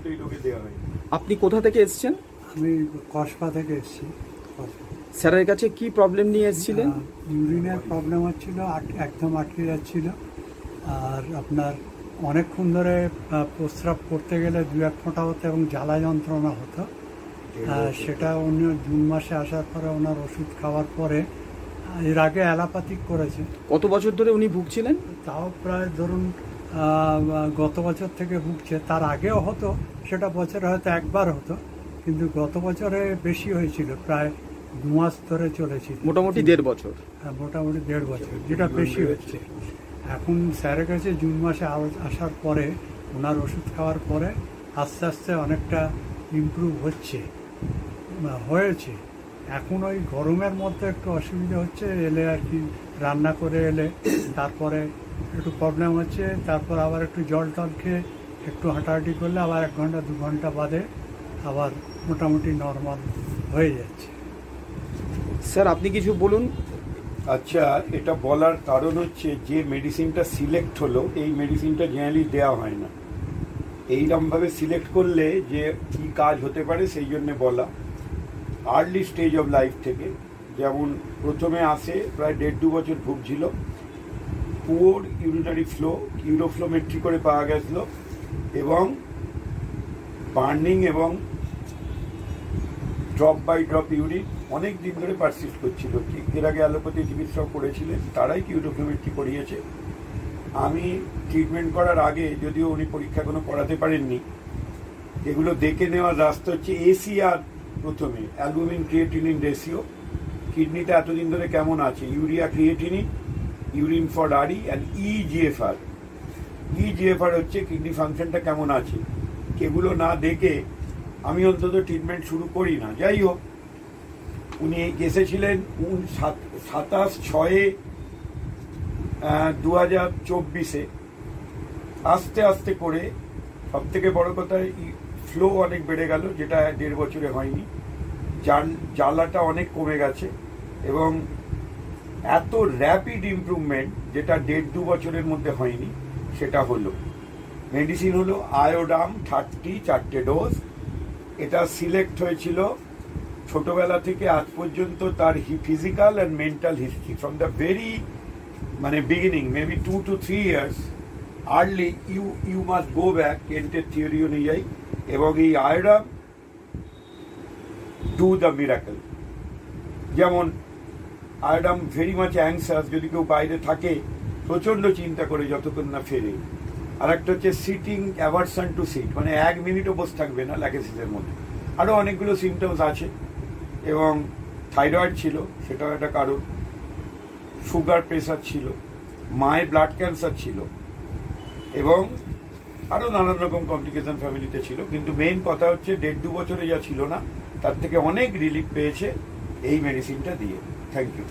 পর্যন্ত এই লোকে দেওয়া হয়। আপনি কোথা থেকে এসেছেন? আমি কসবা থেকে এসেছি। স্যারের কাছে কি প্রবলেম নিয়ে এসেছিলেন? ইউরিনের প্রবলেম হচ্ছিল, একদম আটকে যাচ্ছিল। আর আপনার অনেকক্ষণ ধরে প্রস্রাব করতে গেলে 2-1 ফোঁটা হতো এবং জ্বালা যন্ত্রণা হতো। সেটা উনি জুন মাসে আসার পরে ওনার ওষুধ খাওয়ার পরে, এর আগে অ্যালোপ্যাথিক করেছে। কত বছর ধরে উনি ভুগছিলেন? তাও প্রায় ধরুন গত বছর থেকে ভুগছে। তার আগেও হতো, সেটা বছরে হয়তো একবার হতো, কিন্তু গত বছরে বেশি হয়েছিল, প্রায় 2 মাস ধরে চলেছিল। মোটামুটি 1.5 বছর। হ্যাঁ, মোটামুটি 1.5 বছর, যেটা বেশি হচ্ছে। এখন স্যারের কাছে জুন মাসে আসার পরে, ওনার ওষুধ খাওয়ার পরে আস্তে আস্তে অনেকটা ইমপ্রুভ হয়েছে। এখন ওই গরমের মধ্যে একটু অসুবিধা হচ্ছে, এলে আর কি রান্না করে এলে তারপরে একটু প্রবলেম হচ্ছে। তারপর আবার একটু জল টল খেয়ে একটু হাঁটাহাঁটি করলে আবার 1 ঘন্টা 2 ঘন্টা বাদে আবার মোটামুটি নর্মাল হয়ে যাচ্ছে। স্যার আপনি কিছু বলুন। আচ্ছা, এটা বলার কারণ হচ্ছে যে মেডিসিনটা সিলেক্ট হলো, এই মেডিসিনটা জেনারেলি দেওয়া হয় না। এইরকমভাবে সিলেক্ট করলে যে কী কাজ হতে পারে সেই জন্যে বলা। আর্লি স্টেজ অফ লাইফ থেকে, যেমন প্রথমে আসে প্রায় 1.5-2 বছর ভুগছিল, পুওর ইউরিনারি ফ্লো, ইউরোফ্লোমেট্রি করে পাওয়া গেছিল, এবং বার্নিং এবং ড্রপ বাই ড্রপ ইউরিন অনেক দিন ধরে পারসিস্ট করছিল। এর আগে অ্যালোপ্যাথি চিকিৎসক করেছিলেন, তারাই ইউরোফ্লোমেট্রি করিয়েছে। আমি ট্রিটমেন্ট করার আগে, যদিও উনি পরীক্ষা কোনো করাতে পারেননি, এগুলো দেখে নেওয়ার রাস্তা হচ্ছে এসিআর। প্রথমে অ্যালবুমিন ক্রিয়েটিনিন রেশিও, কিডনিটা এতদিন ধরে কেমন আছে, ইউরিয়া ক্রিয়েটিনিন, ইউরিন ফর আরি অ্যান্ড ইজিএফআর। ইজিএফআর হচ্ছে কিডনি ফাংশনটা কেমন আছে। এগুলো না দেখে আমি অন্তত ট্রিটমেন্ট শুরু করি না। যাই হোক, উনি এসেছিলেন 27/6/2024। আস্তে আস্তে করে, সব থেকে বড় কথা, ফ্লো অনেক বেড়ে গেল, যেটা 1.5 বছরে হয়নি। জ্বালাটা অনেক কমে গেছে, এবং এত র্যাপিড ইমপ্রুভমেন্ট যেটা 1.5-2 বছরের মধ্যে হয়নি, সেটা হলো। মেডিসিন হলো আয়োডাম 30, 4টে ডোজ। এটা সিলেক্ট হয়েছিল ছোটবেলা থেকে আজ পর্যন্ত তার physical and mental history, from the very beginning, maybe 2 to 3 years early you must go back কেন্টের থিওরি অনুযায়ী, এবং এই আয়োডাম ডু দ্য মিরাকল। যেমন আয়োডাম ভেরি মাচ অ্যাংসাস, যদি কেউ বাইরে থাকে প্রচণ্ড চিন্তা করে যতক্ষণ না ফেরে। আর একটা হচ্ছে সিটিং অ্যাভারশন টু সিট, মানে 1 মিনিটও বসে থাকবে না ল্যাকেসিসের মধ্যে। আরও অনেকগুলো সিমটমস আছে, এবং থাইরয়েড ছিল, সেটাও একটা কারণ। সুগার প্রেশার ছিল, মায়ের ব্লাড ক্যান্সার ছিল, এবং আরও নানান রকম কমপ্লিকেশন ফ্যামিলিতে ছিল। কিন্তু মেইন কথা হচ্ছে 1.5-2 বছরে যা ছিল না, তার থেকে অনেক রিলিফ পেয়েছে এই মেডিসিনটা দিয়ে। Thank you.